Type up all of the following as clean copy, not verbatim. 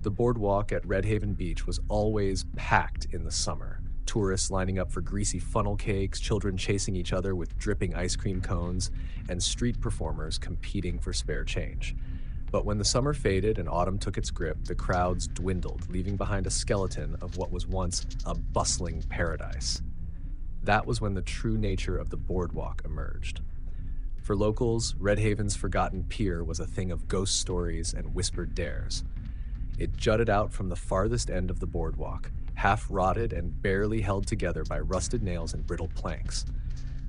The boardwalk at Red Haven Beach was always packed in the summer. Tourists lining up for greasy funnel cakes, children chasing each other with dripping ice cream cones, and street performers competing for spare change. But when the summer faded and autumn took its grip, the crowds dwindled, leaving behind a skeleton of what was once a bustling paradise. That was when the true nature of the boardwalk emerged. For locals, Red Haven's Forgotten Pier was a thing of ghost stories and whispered dares. It jutted out from the farthest end of the boardwalk, half rotted and barely held together by rusted nails and brittle planks.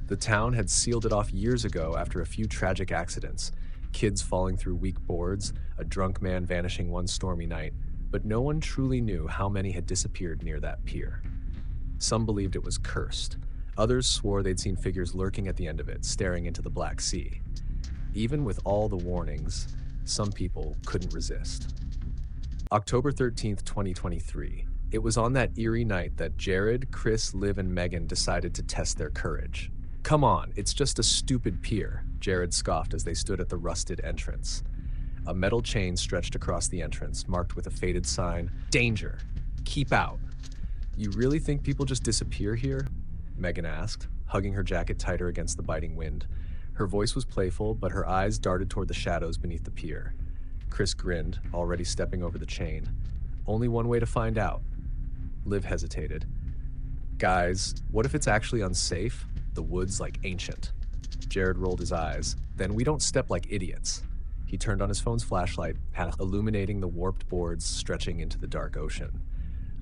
The town had sealed it off years ago after a few tragic accidents, kids falling through weak boards, a drunk man vanishing one stormy night, but no one truly knew how many had disappeared near that pier. Some believed it was cursed. Others swore they'd seen figures lurking at the end of it, staring into the Black Sea. Even with all the warnings, some people couldn't resist. October 13th, 2023. It was on that eerie night that Jared, Chris, Liv, and Megan decided to test their courage. "Come on, it's just a stupid pier," Jared scoffed as they stood at the rusted entrance. A metal chain stretched across the entrance, marked with a faded sign, "Danger! Keep out!" "You really think people just disappear here?" Megan asked, hugging her jacket tighter against the biting wind. Her voice was playful, but her eyes darted toward the shadows beneath the pier. Chris grinned, already stepping over the chain. "Only one way to find out." Liv hesitated. "Guys, what if it's actually unsafe? The wood's like ancient." Jared rolled his eyes. "Then we don't step like idiots." He turned on his phone's flashlight, illuminating the warped boards stretching into the dark ocean.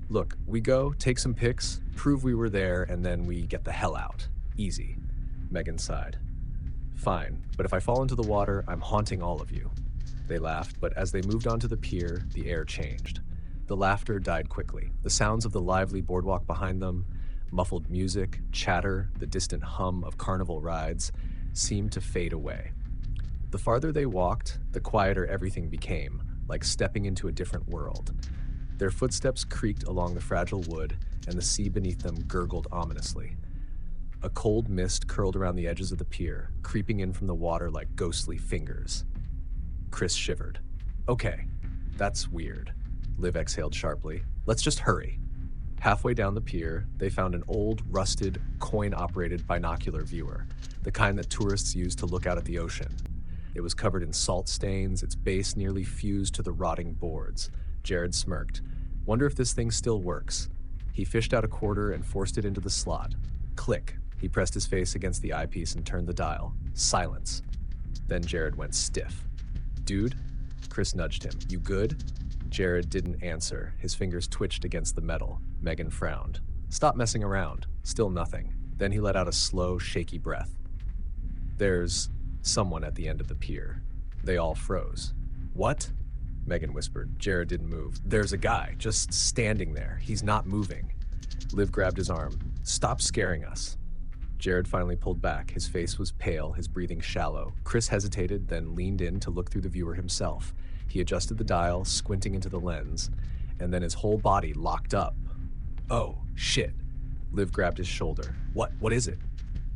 "Look, we go, take some pics, prove we were there, and then we get the hell out. Easy." Megan sighed. "Fine, but if I fall into the water, I'm haunting all of you." They laughed, but as they moved onto the pier, the air changed. The laughter died quickly. The sounds of the lively boardwalk behind them, muffled music, chatter, the distant hum of carnival rides, seemed to fade away. The farther they walked, the quieter everything became, like stepping into a different world. Their footsteps creaked along the fragile wood, and the sea beneath them gurgled ominously. A cold mist curled around the edges of the pier, creeping in from the water like ghostly fingers. Chris shivered. "Okay, that's weird." Liv exhaled sharply. "Let's just hurry." Halfway down the pier, they found an old, rusted, coin-operated binocular viewer, the kind that tourists use to look out at the ocean. It was covered in salt stains, its base nearly fused to the rotting boards. Jared smirked. "Wonder if this thing still works." He fished out a quarter and forced it into the slot. Click. He pressed his face against the eyepiece and turned the dial. Silence. Then Jared went stiff. "Dude?" Chris nudged him. "You good?" Jared didn't answer. His fingers twitched against the metal. Megan frowned. "Stop messing around." Still nothing. Then he let out a slow, shaky breath. "There's someone at the end of the pier." They all froze. "What?" Megan whispered. Jared didn't move. "There's a guy, just standing there. He's not moving." Liv grabbed his arm. "Stop scaring us." Jared finally pulled back. His face was pale, his breathing shallow. Chris hesitated, then leaned in to look through the viewer himself. He adjusted the dial, squinting into the lens, and then his whole body locked up. "Oh, shit." Liv grabbed his shoulder. What is it?"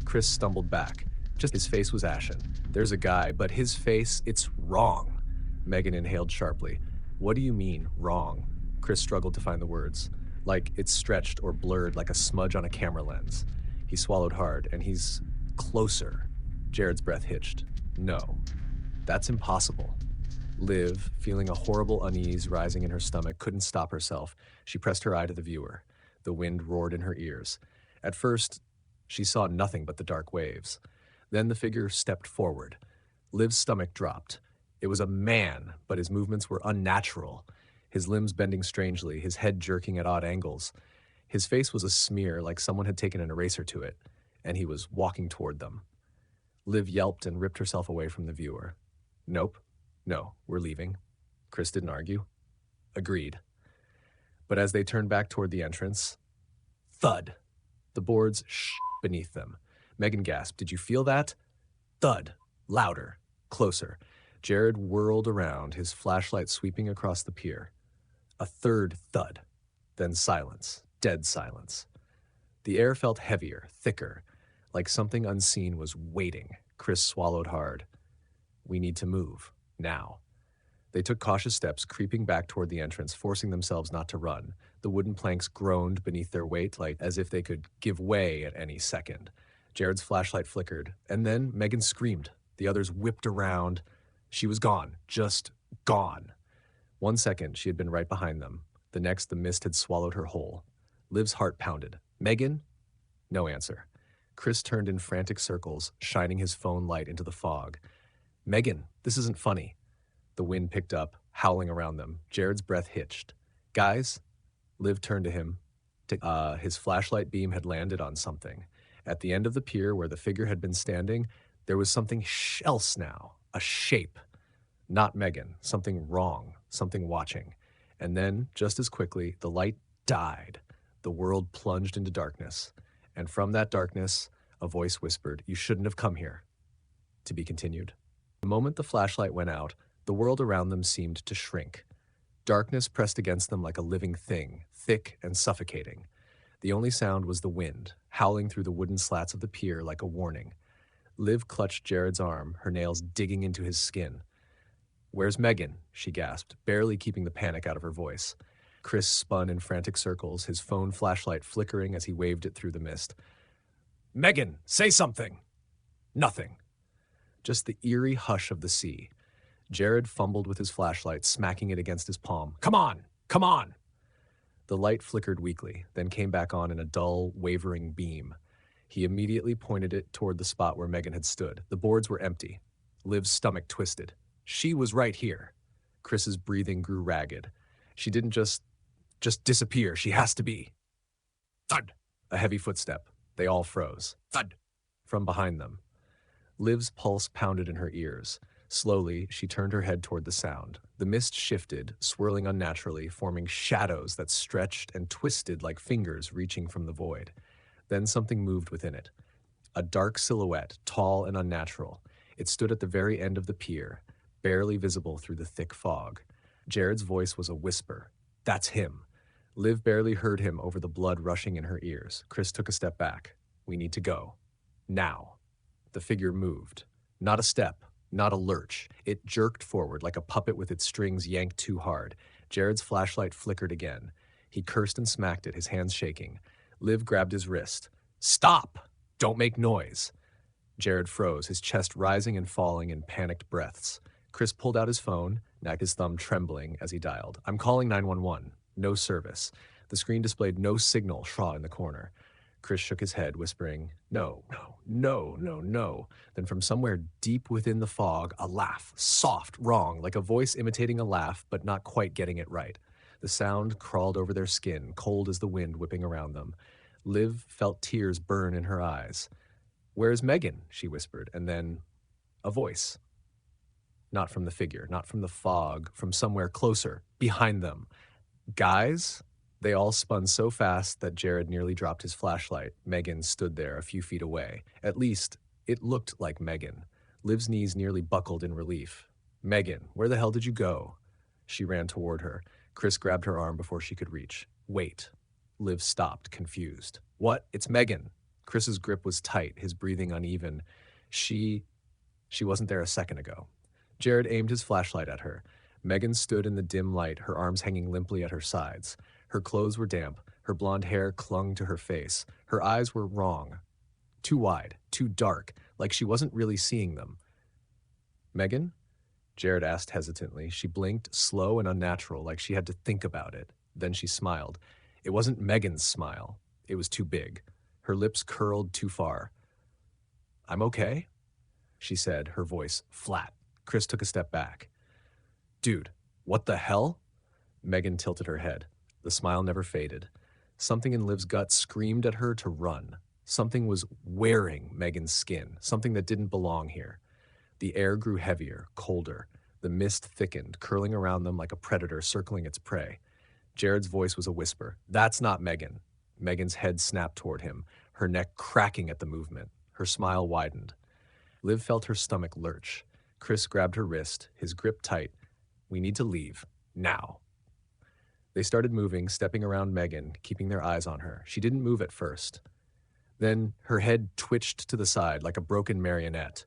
Chris stumbled back. Just his face was ashen. "There's a guy, but his face, it's wrong." Megan inhaled sharply. "What do you mean, wrong?" Chris struggled to find the words. "Like it's stretched or blurred like a smudge on a camera lens." He swallowed hard, and he's closer. Jared's breath hitched. "No, that's impossible." Liv, feeling a horrible unease rising in her stomach, couldn't stop herself. She pressed her eye to the viewer. The wind roared in her ears. At first, she saw nothing but the dark waves. Then the figure stepped forward. Liv's stomach dropped. It was a man, but his movements were unnatural. His limbs bending strangely, his head jerking at odd angles. His face was a smear, like someone had taken an eraser to it, and he was walking toward them. Liv yelped and ripped herself away from the viewer. "Nope. No, we're leaving." Chris didn't argue. Agreed. But as they turned back toward the entrance, thud. The boards beneath them. Megan gasped. "Did you feel that?" Thud. Louder. Closer. Jared whirled around, his flashlight sweeping across the pier. A third thud. Then silence. Dead silence. The air felt heavier, thicker, like something unseen was waiting. Chris swallowed hard. "We need to move. Now." They took cautious steps, creeping back toward the entrance, forcing themselves not to run. The wooden planks groaned beneath their weight, like as if they could give way at any second. Jared's flashlight flickered, and then Megan screamed. The others whipped around. She was gone, just gone. 1 second, she had been right behind them. The next, the mist had swallowed her whole. Liv's heart pounded. Megan? No answer. Chris turned in frantic circles, shining his phone light into the fog. Megan, this isn't funny. The wind picked up, howling around them. Jared's breath hitched. Guys? Liv turned to him. His flashlight beam had landed on something. At the end of the pier where the figure had been standing, there was something else now. A shape. Not Megan. Something wrong. Something watching. And then, just as quickly, the light died. The world plunged into darkness. And from that darkness, a voice whispered, "You shouldn't have come here." To be continued. The moment the flashlight went out, the world around them seemed to shrink. Darkness pressed against them like a living thing, thick and suffocating. The only sound was the wind, howling through the wooden slats of the pier like a warning. Liv clutched Jared's arm, her nails digging into his skin. "Where's Megan?" she gasped, barely keeping the panic out of her voice. Chris spun in frantic circles, his phone flashlight flickering as he waved it through the mist. "Megan, say something!" Nothing. Just the eerie hush of the sea. Jared fumbled with his flashlight, smacking it against his palm. "Come on! Come on!" The light flickered weakly, then came back on in a dull, wavering beam. He immediately pointed it toward the spot where Megan had stood. The boards were empty. Liv's stomach twisted. She was right here. Chris's breathing grew ragged. She didn't just disappear. She has to be. Thud! A heavy footstep. They all froze. Thud! From behind them. Liv's pulse pounded in her ears. Slowly, she turned her head toward the sound. The mist shifted, swirling unnaturally, forming shadows that stretched and twisted like fingers reaching from the void. Then something moved within it. A dark silhouette, tall and unnatural. It stood at the very end of the pier, barely visible through the thick fog. Jared's voice was a whisper. "That's him." Liv barely heard him over the blood rushing in her ears. Chris took a step back. "We need to go. Now." The figure moved. Not a step, not a lurch. It jerked forward like a puppet with its strings yanked too hard. Jared's flashlight flickered again. He cursed and smacked it, his hands shaking. Liv grabbed his wrist. "Stop! Don't make noise." Jared froze, his chest rising and falling in panicked breaths. Chris pulled out his phone, his thumb trembling as he dialed. "I'm calling 911. No service." The screen displayed no signal, Shaw in the corner. Chris shook his head, whispering, "No, no, no, no, no." Then from somewhere deep within the fog, a laugh, soft, wrong, like a voice imitating a laugh, but not quite getting it right. The sound crawled over their skin, cold as the wind whipping around them. Liv felt tears burn in her eyes. "Where's Megan?" she whispered, and then a voice. Not from the figure, not from the fog, from somewhere closer, behind them. "Guys?" They all spun so fast that Jared nearly dropped his flashlight. Megan stood there a few feet away. At least, it looked like Megan. Liv's knees nearly buckled in relief. "Megan, where the hell did you go?" She ran toward her. Chris grabbed her arm before she could reach. "Wait." Liv stopped, confused. "What? It's Megan." Chris's grip was tight, his breathing uneven. She wasn't there a second ago. Jared aimed his flashlight at her. Megan stood in the dim light, her arms hanging limply at her sides. Her clothes were damp, her blonde hair clung to her face. Her eyes were wrong. Too wide, too dark, like she wasn't really seeing them. "Megan?" Jared asked hesitantly. She blinked, slow and unnatural, like she had to think about it. Then she smiled. It wasn't Megan's smile. It was too big. Her lips curled too far. "I'm okay," she said, her voice flat. Chris took a step back. "Dude, what the hell?" Megan tilted her head. The smile never faded. Something in Liv's gut screamed at her to run. Something was wearing Megan's skin, something that didn't belong here. The air grew heavier, colder. The mist thickened, curling around them like a predator circling its prey. Jared's voice was a whisper. "That's not Megan." Megan's head snapped toward him, her neck cracking at the movement. Her smile widened. Liv felt her stomach lurch. Chris grabbed her wrist, his grip tight. "We need to leave. Now." They started moving, stepping around Megan, keeping their eyes on her. She didn't move at first. Then her head twitched to the side like a broken marionette,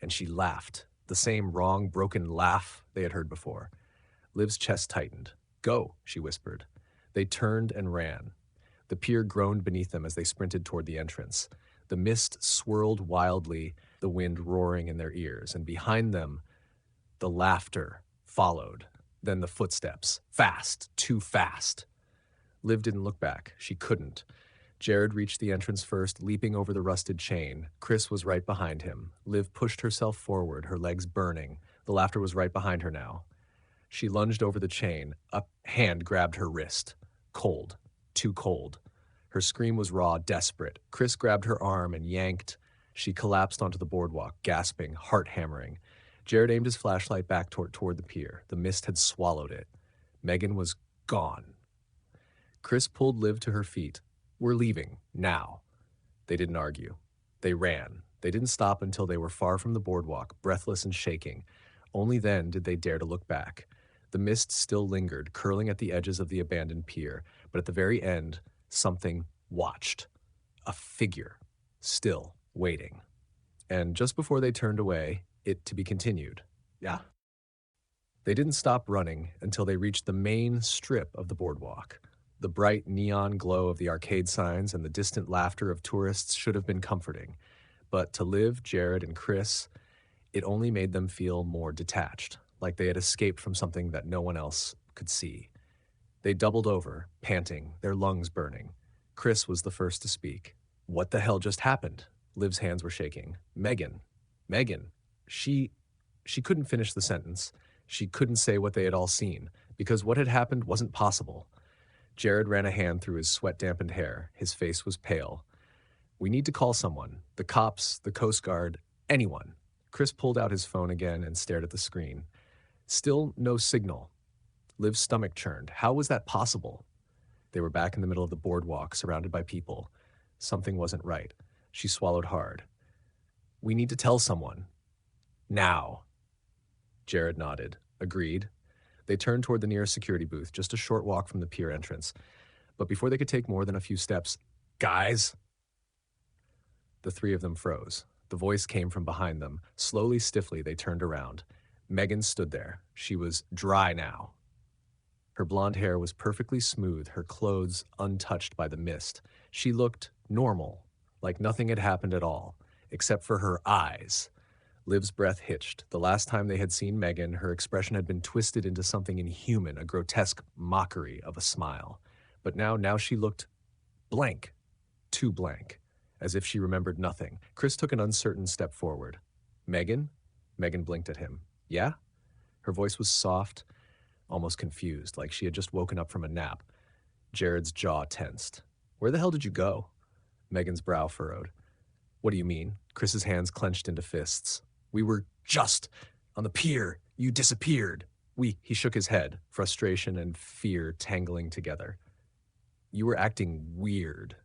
and she laughed, the same wrong, broken laugh they had heard before. Liv's chest tightened. Go, she whispered. They turned and ran. The pier groaned beneath them as they sprinted toward the entrance. The mist swirled wildly, the wind roaring in their ears, and behind them, the laughter followed. Then the footsteps. Fast, too fast. Liv didn't look back. She couldn't. Jared reached the entrance first, leaping over the rusted chain. Chris was right behind him. Liv pushed herself forward, her legs burning. The laughter was right behind her now. She lunged over the chain. A hand grabbed her wrist. Cold. Too cold. Her scream was raw, desperate. Chris grabbed her arm and yanked. She collapsed onto the boardwalk, gasping, heart hammering. Jared aimed his flashlight back toward the pier. The mist had swallowed it. Megan was gone. Chris pulled Liv to her feet. We're leaving, now. They didn't argue. They ran. They didn't stop until they were far from the boardwalk, breathless and shaking. Only then did they dare to look back. The mist still lingered, curling at the edges of the abandoned pier, but at the very end, something watched. A figure, still waiting. And just before they turned away, it to be continued. Yeah. They didn't stop running until they reached the main strip of the boardwalk. The bright neon glow of the arcade signs and the distant laughter of tourists should have been comforting. But to Liv, Jared, and Chris, it only made them feel more detached, like they had escaped from something that no one else could see. They doubled over, panting, their lungs burning. Chris was the first to speak. What the hell just happened? Liv's hands were shaking. Megan. She couldn't finish the sentence. She couldn't say what they had all seen, because what had happened wasn't possible. Jared ran a hand through his sweat-dampened hair. His face was pale. We need to call someone. The cops, the Coast Guard, anyone. Chris pulled out his phone again and stared at the screen. Still no signal. Liv's stomach churned. How was that possible? They were back in the middle of the boardwalk, surrounded by people. Something wasn't right. She swallowed hard. We need to tell someone. Now. Jared nodded. Agreed. They turned toward the nearest security booth, just a short walk from the pier entrance. But before they could take more than a few steps, guys! The three of them froze. The voice came from behind them. Slowly, stiffly, they turned around. Megan stood there. She was dry now. Her blonde hair was perfectly smooth, her clothes untouched by the mist. She looked normal, like nothing had happened at all, except for her eyes. Liv's breath hitched. The last time they had seen Megan, her expression had been twisted into something inhuman, a grotesque mockery of a smile. But now she looked blank, too blank, as if she remembered nothing. Chris took an uncertain step forward. Megan? Megan blinked at him. Yeah? Her voice was soft, almost confused, like she had just woken up from a nap. Jared's jaw tensed. Where the hell did you go? Megan's brow furrowed. What do you mean? Chris's hands clenched into fists. We were just on the pier. You disappeared. He shook his head, frustration and fear tangling together. You were acting weird.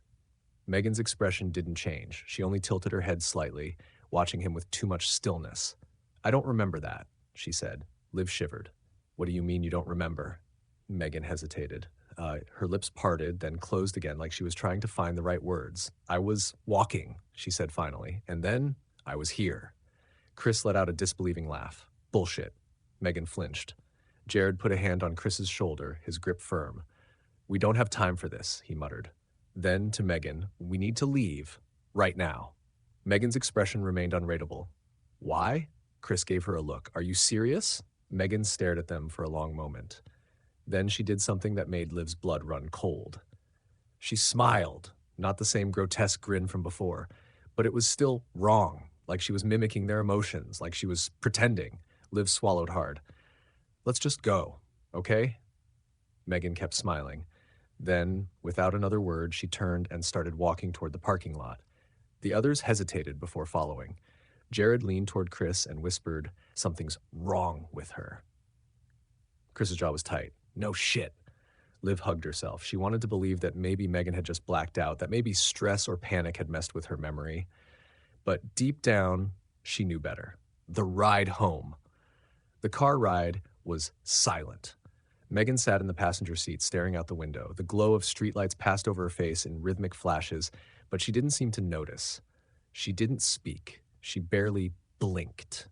Megan's expression didn't change. She only tilted her head slightly, watching him with too much stillness. I don't remember that, she said. Liv shivered. What do you mean you don't remember? Megan hesitated. Her lips parted, then closed again like she was trying to find the right words. I was walking, she said finally, and then I was here. Chris let out a disbelieving laugh. Bullshit. Megan flinched. Jared put a hand on Chris's shoulder, his grip firm. We don't have time for this, he muttered. Then to Megan, we need to leave, right now. Megan's expression remained unreadable. Why? Chris gave her a look. Are you serious? Megan stared at them for a long moment. Then she did something that made Liv's blood run cold. She smiled, not the same grotesque grin from before, but it was still wrong, like she was mimicking their emotions, like she was pretending. Liv swallowed hard. Let's just go, okay? Megan kept smiling. Then, without another word, she turned and started walking toward the parking lot. The others hesitated before following. Jared leaned toward Chris and whispered, something's wrong with her. Chris's jaw was tight. No shit. Liv hugged herself. She wanted to believe that maybe Megan had just blacked out, that maybe stress or panic had messed with her memory. But deep down, she knew better. The ride home. The car ride was silent. Megan sat in the passenger seat, staring out the window. The glow of streetlights passed over her face in rhythmic flashes, but she didn't seem to notice. She didn't speak. She barely blinked.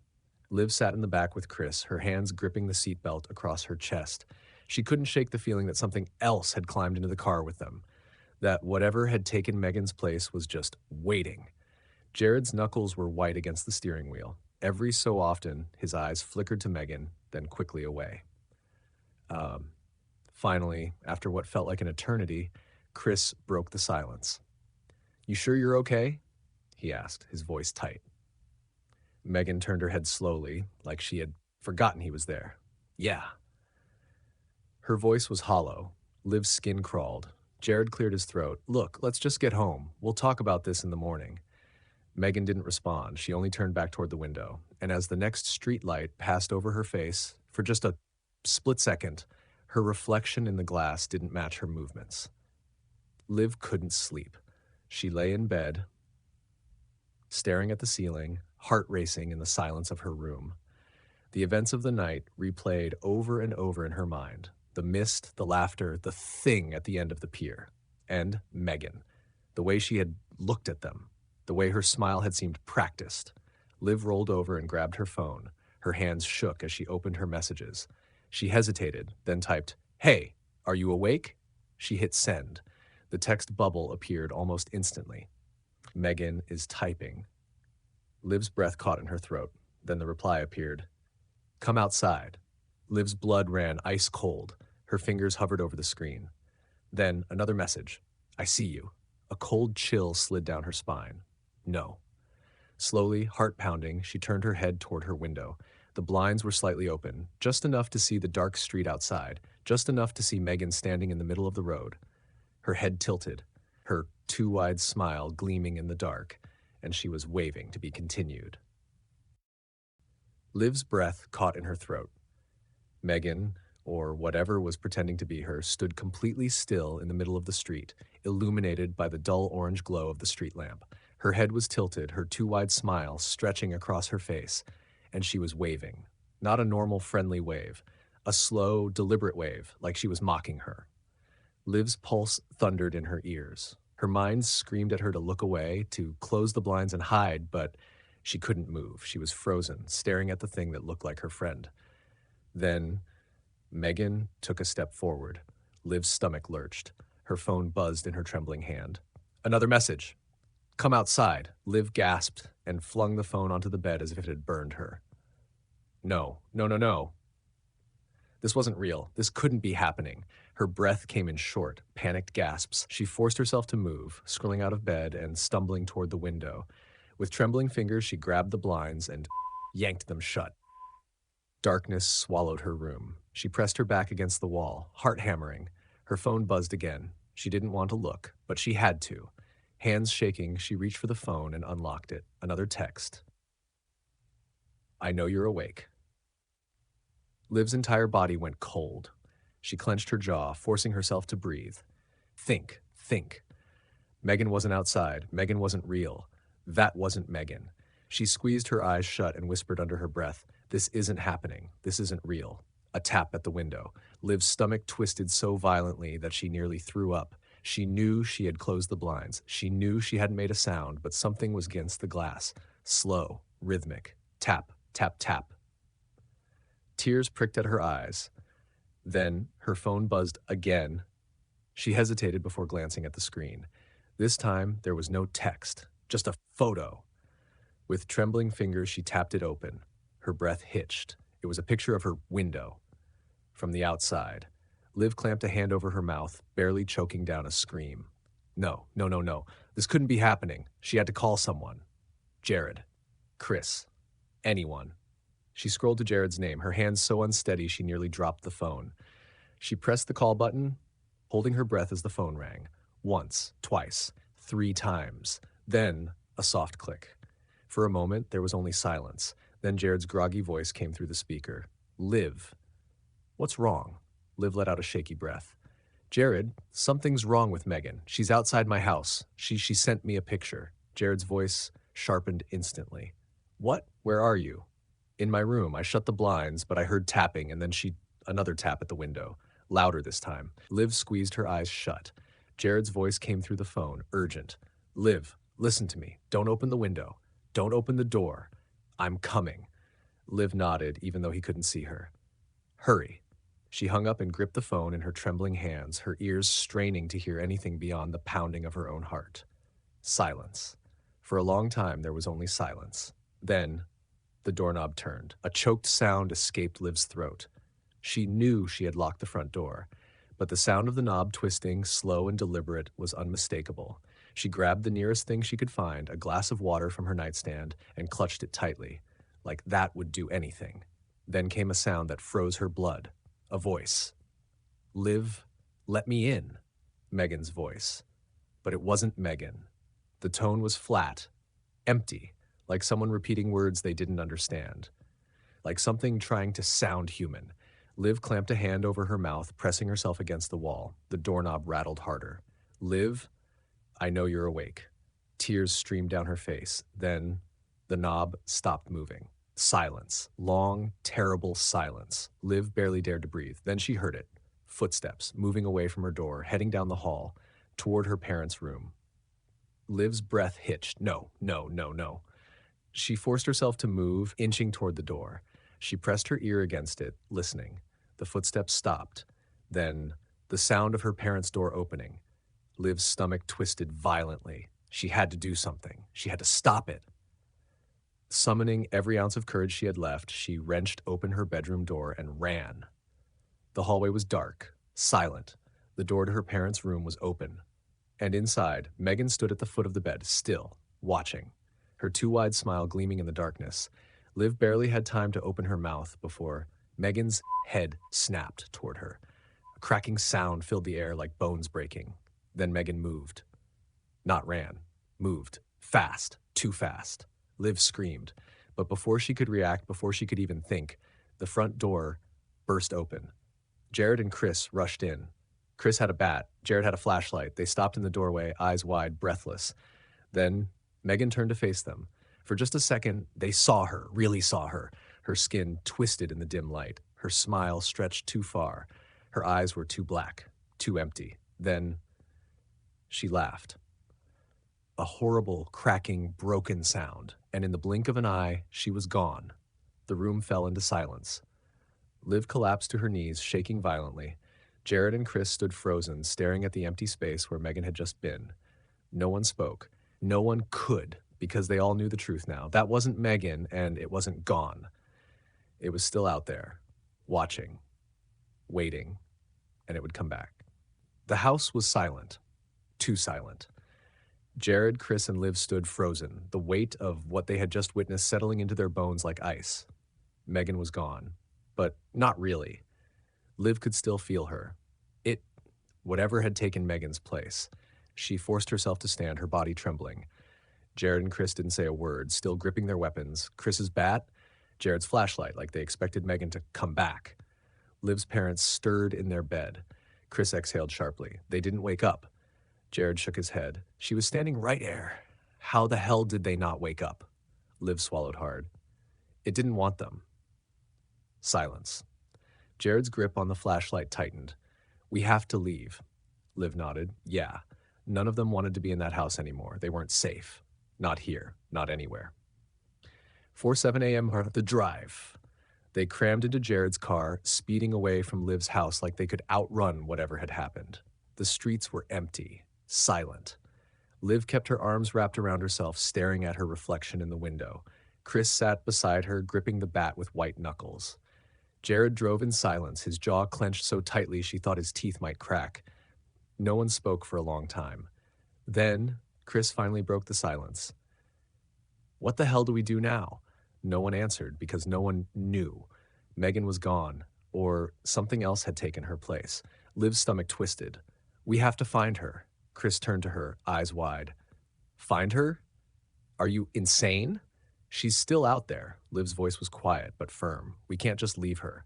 Liv sat in the back with Chris, her hands gripping the seatbelt across her chest. She couldn't shake the feeling that something else had climbed into the car with them, that whatever had taken Megan's place was just waiting. Jared's knuckles were white against the steering wheel. Every so often, his eyes flickered to Megan, then quickly away. Um, Finally, after what felt like an eternity, Chris broke the silence. "You sure you're okay?" he asked, his voice tight. Megan turned her head slowly, like she had forgotten he was there. "Yeah." Her voice was hollow. Liv's skin crawled. Jared cleared his throat. "Look, let's just get home. We'll talk about this in the morning." Megan didn't respond. She only turned back toward the window. And as the next street light passed over her face, for just a split second, her reflection in the glass didn't match her movements. Liv couldn't sleep. She lay in bed, staring at the ceiling, heart racing in the silence of her room. The events of the night replayed over and over in her mind. The mist, the laughter, the thing at the end of the pier. And Megan. The way she had looked at them. The way her smile had seemed practiced. Liv rolled over and grabbed her phone. Her hands shook as she opened her messages. She hesitated, then typed, "Hey, are you awake?" She hit send. The text bubble appeared almost instantly. "Megan is typing." Liv's breath caught in her throat. Then the reply appeared. "Come outside." Liv's blood ran ice cold. Her fingers hovered over the screen. Then another message. "I see you." A cold chill slid down her spine. No. Slowly, heart pounding, she turned her head toward her window. The blinds were slightly open, just enough to see the dark street outside, just enough to see Megan standing in the middle of the road. Her head tilted, her too wide smile gleaming in the dark, and she was waving to be continued. Liv's breath caught in her throat. Megan, or whatever was pretending to be her, stood completely still in the middle of the street, illuminated by the dull orange glow of the street lamp. Her head was tilted, her too wide smile stretching across her face, and she was waving. Not a normal friendly wave, a slow, deliberate wave, like she was mocking her. Liv's pulse thundered in her ears. Her mind screamed at her to look away, to close the blinds and hide, but she couldn't move. She was frozen, staring at the thing that looked like her friend. Then Megan took a step forward. Liv's stomach lurched. Her phone buzzed in her trembling hand. Another message. "Come outside." Liv gasped and flung the phone onto the bed as if it had burned her. No, no, no, no. This wasn't real. This couldn't be happening. Her breath came in short, panicked gasps. She forced herself to move, scrolling out of bed and stumbling toward the window. With trembling fingers, she grabbed the blinds and yanked them shut. Darkness swallowed her room. She pressed her back against the wall, heart hammering. Her phone buzzed again. She didn't want to look, but she had to. Hands shaking, she reached for the phone and unlocked it. Another text. "I know you're awake." Liv's entire body went cold. She clenched her jaw, forcing herself to breathe. Think, think. Megan wasn't outside. Megan wasn't real. That wasn't Megan. She squeezed her eyes shut and whispered under her breath, "This isn't happening. This isn't real." A tap at the window. Liv's stomach twisted so violently that she nearly threw up. She knew she had closed the blinds. She knew she hadn't made a sound, but something was against the glass. Slow, rhythmic. Tap, tap, tap. Tears pricked at her eyes. Then her phone buzzed again. She hesitated before glancing at the screen. This time, there was no text, just a photo. With trembling fingers, she tapped it open. Her breath hitched. It was a picture of her window. From the outside. Liv clamped a hand over her mouth, barely choking down a scream. No, no, no, no. This couldn't be happening. She had to call someone. Jared. Chris. Anyone. She scrolled to Jared's name, her hands so unsteady she nearly dropped the phone. She pressed the call button, holding her breath as the phone rang. Once, twice, 3 times. Then a soft click. For a moment, there was only silence. Then Jared's groggy voice came through the speaker. "Liv." "What's wrong?" Liv let out a shaky breath. "Jared, something's wrong with Megan. She's outside my house. She sent me a picture." Jared's voice sharpened instantly. "What? Where are you?" "In my room. I shut the blinds, but I heard tapping and then another tap at the window. Louder this time." Liv squeezed her eyes shut. Jared's voice came through the phone, urgent. "Liv, listen to me. Don't open the window. Don't open the door. I'm coming." Liv nodded, even though he couldn't see her. Hurry. She hung up and gripped the phone in her trembling hands, her ears straining to hear anything beyond the pounding of her own heart. Silence. For a long time, there was only silence. Then, the doorknob turned. A choked sound escaped Liv's throat. She knew she had locked the front door, but the sound of the knob twisting, slow and deliberate, was unmistakable. She grabbed the nearest thing she could find, a glass of water from her nightstand, and clutched it tightly, like that would do anything. Then came a sound that froze her blood. A voice. Liv, let me in. Megan's voice. But it wasn't Megan. The tone was flat, empty, like someone repeating words they didn't understand. Like something trying to sound human. Liv clamped a hand over her mouth, pressing herself against the wall. The doorknob rattled harder. Liv, I know you're awake. Tears streamed down her face. Then the knob stopped moving. Silence. Long, terrible silence. Liv barely dared to breathe. Then she heard it. Footsteps, moving away from her door, heading down the hall, toward her parents' room. Liv's breath hitched. No, no, no, no. She forced herself to move, inching toward the door. She pressed her ear against it, listening. The footsteps stopped. Then, the sound of her parents' door opening. Liv's stomach twisted violently. She had to do something. She had to stop it. Summoning every ounce of courage she had left, she wrenched open her bedroom door and ran. The hallway was dark, silent. The door to her parents' room was open. And inside, Megan stood at the foot of the bed, still, watching, her too-wide smile gleaming in the darkness. Liv barely had time to open her mouth before Megan's head snapped toward her. A cracking sound filled the air like bones breaking. Then Megan moved. Not ran. Moved. Fast. Too fast. Liv screamed. But before she could react, before she could even think, the front door burst open. Jared and Chris rushed in. Chris had a bat. Jared had a flashlight. They stopped in the doorway, eyes wide, breathless. Then Megan turned to face them. For just a second, they saw her, really saw her. Her skin twisted in the dim light. Her smile stretched too far. Her eyes were too black, too empty. Then she laughed. A horrible, cracking, broken sound, and in the blink of an eye, she was gone. The room fell into silence. Liv collapsed to her knees, shaking violently. Jared and Chris stood frozen, staring at the empty space where Megan had just been. No one spoke. No one could, because they all knew the truth now. That wasn't Megan, and it wasn't gone. It was still out there, watching, waiting, and it would come back. The house was silent. Too silent. Jared, Chris, and Liv stood frozen, the weight of what they had just witnessed settling into their bones like ice. Megan was gone, but not really. Liv could still feel her. Whatever had taken Megan's place. She forced herself to stand, her body trembling. Jared and Chris didn't say a word, still gripping their weapons. Chris's bat, Jared's flashlight, like they expected Megan to come back. Liv's parents stirred in their bed. Chris exhaled sharply. They didn't wake up. Jared shook his head. She was standing right there. How the hell did they not wake up? Liv swallowed hard. It didn't want them. Silence. Jared's grip on the flashlight tightened. We have to leave. Liv nodded. Yeah. None of them wanted to be in that house anymore. They weren't safe. Not here. Not anywhere. 4:07 a.m. The drive. They crammed into Jared's car, speeding away from Liv's house like they could outrun whatever had happened. The streets were empty, silent. Liv kept her arms wrapped around herself, staring at her reflection in the window. Chris sat beside her, gripping the bat with white knuckles. Jared drove in silence, his jaw clenched so tightly she thought his teeth might crack. No one spoke for a long time. Then, Chris finally broke the silence. What the hell do we do now? No one answered because no one knew. Megan was gone, or something else had taken her place. Liv's stomach twisted. We have to find her. Chris turned to her, eyes wide. Find her? Are you insane? She's still out there. Liv's voice was quiet but firm. We can't just leave her.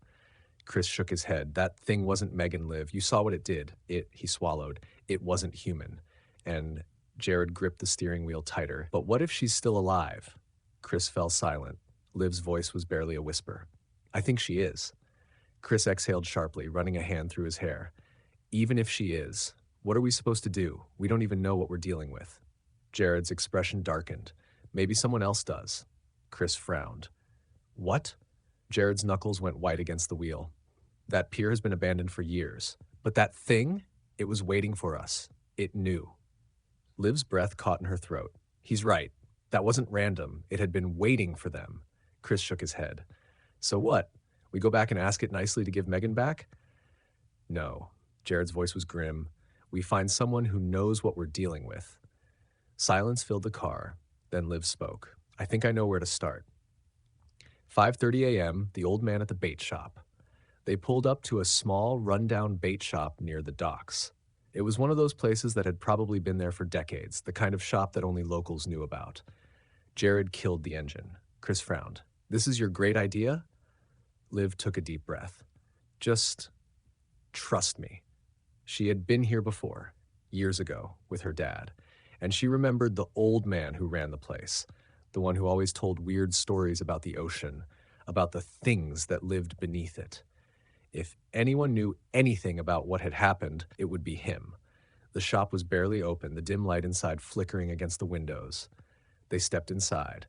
Chris shook his head. That thing wasn't Megan, Liv. You saw what it did. He swallowed. It wasn't human. And Jared gripped the steering wheel tighter. But what if she's still alive? Chris fell silent. Liv's voice was barely a whisper. I think she is. Chris exhaled sharply, running a hand through his hair. Even if she is, what are we supposed to do? We don't even know what we're dealing with. Jared's expression darkened. Maybe someone else does. Chris frowned. What? Jared's knuckles went white against the wheel. That pier has been abandoned for years. But that thing, it was waiting for us. It knew. Liv's breath caught in her throat. He's right. That wasn't random. It had been waiting for them. Chris shook his head. So what? We go back and ask it nicely to give Megan back? No. Jared's voice was grim. We find someone who knows what we're dealing with. Silence filled the car. Then Liv spoke. I think I know where to start. 5:30 a.m., the old man at the bait shop. They pulled up to a small, rundown bait shop near the docks. It was one of those places that had probably been there for decades, the kind of shop that only locals knew about. Jared killed the engine. Chris frowned. This is your great idea? Liv took a deep breath. Just trust me. She had been here before, years ago, with her dad, and she remembered the old man who ran the place, the one who always told weird stories about the ocean, about the things that lived beneath it. If anyone knew anything about what had happened, it would be him. The shop was barely open, the dim light inside flickering against the windows. They stepped inside.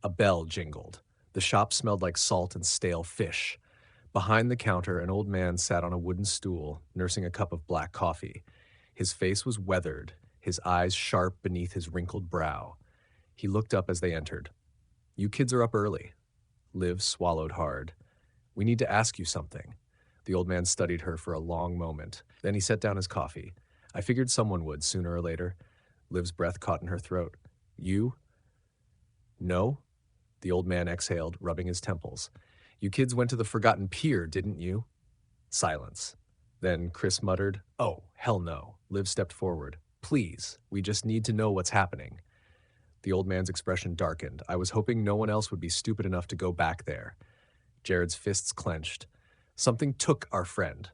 A bell jingled. The shop smelled like salt and stale fish. Behind the counter, an old man sat on a wooden stool, nursing a cup of black coffee. His face was weathered, his eyes sharp beneath his wrinkled brow. He looked up as they entered. You kids are up early. Liv swallowed hard. We need to ask you something. The old man studied her for a long moment. Then he set down his coffee. I figured someone would, sooner or later. Liv's breath caught in her throat. You? No? The old man exhaled, rubbing his temples. You kids went to the Forgotten Pier, didn't you? Silence. Then Chris muttered, Oh, hell no. Liv stepped forward. Please, we just need to know what's happening. The old man's expression darkened. I was hoping no one else would be stupid enough to go back there. Jared's fists clenched. Something took our friend.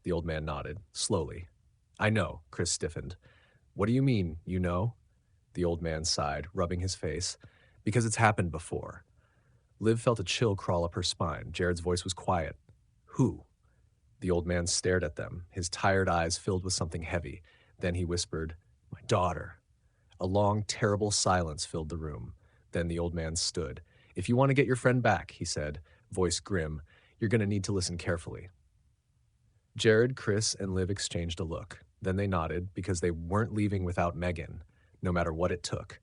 The old man nodded, slowly. I know, Chris stiffened. What do you mean, you know? The old man sighed, rubbing his face. Because it's happened before. Liv felt a chill crawl up her spine. Jared's voice was quiet. Who? The old man stared at them, his tired eyes filled with something heavy. Then he whispered, My daughter. A long, terrible silence filled the room. Then the old man stood. If you want to get your friend back, he said, voice grim, you're going to need to listen carefully. Jared, Chris, and Liv exchanged a look. Then they nodded because they weren't leaving without Megan, no matter what it took.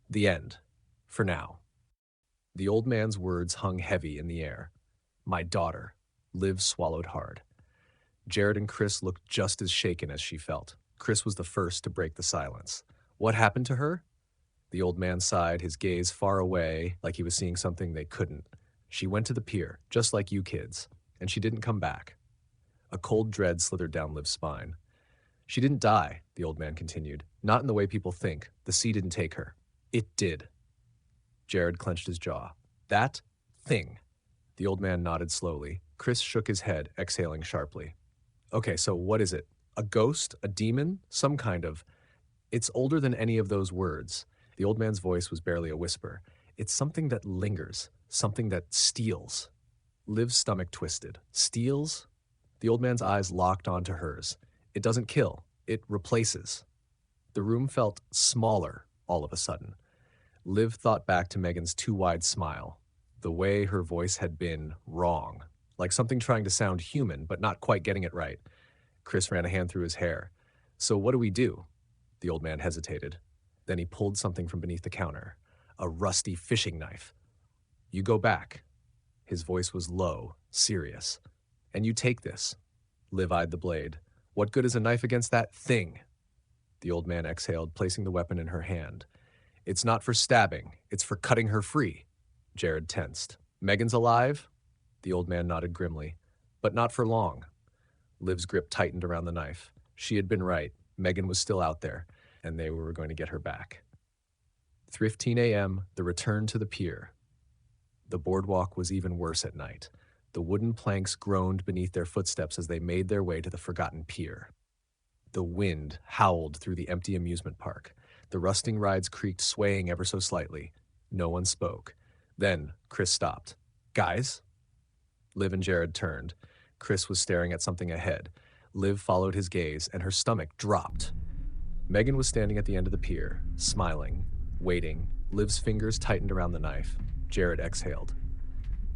The end. For now. The old man's words hung heavy in the air. My daughter. Liv swallowed hard. Jared and Chris looked just as shaken as she felt. Chris was the first to break the silence. What happened to her? The old man sighed, his gaze far away, like he was seeing something they couldn't. She went to the pier, just like you kids, and she didn't come back. A cold dread slithered down Liv's spine. She didn't die, the old man continued. Not in the way people think. The sea didn't take her. It did. Jared clenched his jaw. That thing. The old man nodded slowly. Chris shook his head, exhaling sharply. Okay, so what is it? A ghost? A demon? Some kind of... It's older than any of those words. The old man's voice was barely a whisper. It's something that lingers, something that steals. Liv's stomach twisted. Steals? The old man's eyes locked onto hers. It doesn't kill. It replaces. The room felt smaller all of a sudden. Liv thought back to Megan's too wide smile. The way her voice had been wrong. Like something trying to sound human, but not quite getting it right. Chris ran a hand through his hair. So what do we do? The old man hesitated. Then he pulled something from beneath the counter. A rusty fishing knife. You go back. His voice was low, serious. And you take this. Liv eyed the blade. What good is a knife against that thing? The old man exhaled, placing the weapon in her hand. It's not for stabbing. It's for cutting her free. Jared tensed. Megan's alive? The old man nodded grimly. But not for long. Liv's grip tightened around the knife. She had been right. Megan was still out there, and they were going to get her back. 3:15 a.m., the return to the pier. The boardwalk was even worse at night. The wooden planks groaned beneath their footsteps as they made their way to the Forgotten Pier. The wind howled through the empty amusement park. The rusting rides creaked, swaying ever so slightly. No one spoke. Then Chris stopped. Guys? Liv and Jared turned. Chris was staring at something ahead. Liv followed his gaze, and her stomach dropped. Megan was standing at the end of the pier, smiling, waiting. Liv's fingers tightened around the knife. Jared exhaled.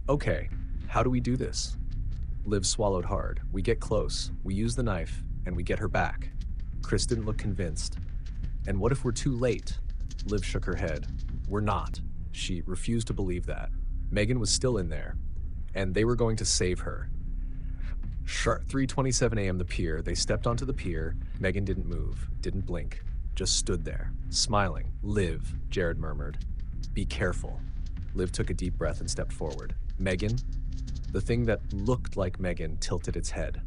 Okay, how do we do this? Liv swallowed hard. We get close, we use the knife, and we get her back. Chris didn't look convinced. And what if we're too late? Liv shook her head. We're not. She refused to believe that. Megan was still in there, and they were going to save her. Sharp 3:27 a.m. the pier. They stepped onto the pier. Megan didn't move, didn't blink, just stood there, smiling. Liv, Jared murmured. Be careful. Liv took a deep breath and stepped forward. Megan? The thing that looked like Megan tilted its head.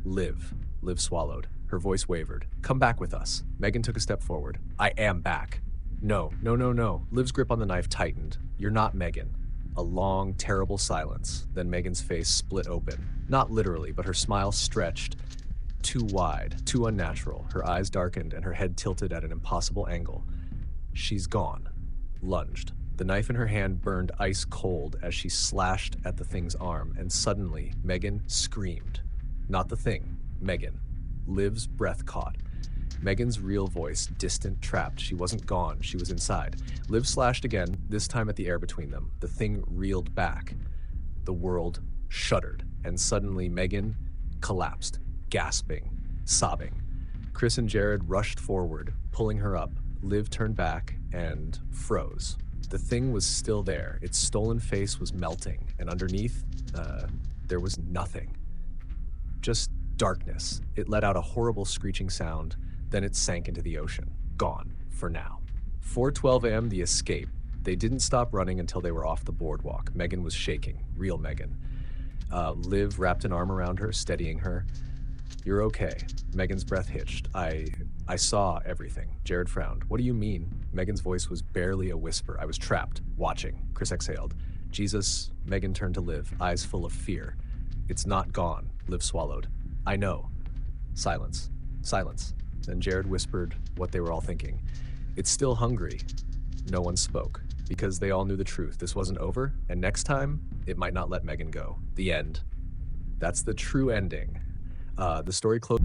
Liv. Liv swallowed. Her voice wavered. Come back with us. Megan took a step forward. I am back. No, no, no, no. Liv's grip on the knife tightened. You're not Megan. A long, terrible silence. Then Megan's face split open. Not literally, but her smile stretched. Too wide, too unnatural. Her eyes darkened and her head tilted at an impossible angle. She's gone. Lunged. The knife in her hand burned ice cold as she slashed at the thing's arm, and suddenly, Megan screamed. Not the thing, Megan. Liv's breath caught. Megan's real voice, distant, trapped. She wasn't gone, she was inside. Liv slashed again, this time at the air between them. The thing reeled back. The world shuddered, and suddenly Megan collapsed, gasping, sobbing. Chris and Jared rushed forward, pulling her up. Liv turned back and froze. The thing was still there. Its stolen face was melting, and underneath, there was nothing. Just darkness. It let out a horrible screeching sound, then it sank into the ocean. Gone, for now. 4:12 a.m., the escape. They didn't stop running until they were off the boardwalk. Megan was shaking, real Megan. Liv wrapped an arm around her, steadying her. You're okay. Megan's breath hitched. I saw everything. Jared frowned. What do you mean? Megan's voice was barely a whisper. I was trapped, watching. Chris exhaled. Jesus. Megan turned to Liv, eyes full of fear. It's not gone. Liv swallowed. I know. Silence. Silence. Then Jared whispered what they were all thinking. It's still hungry. No one spoke, because they all knew the truth. This wasn't over, and next time, it might not let Megan go. The end. That's the true ending. The story closed.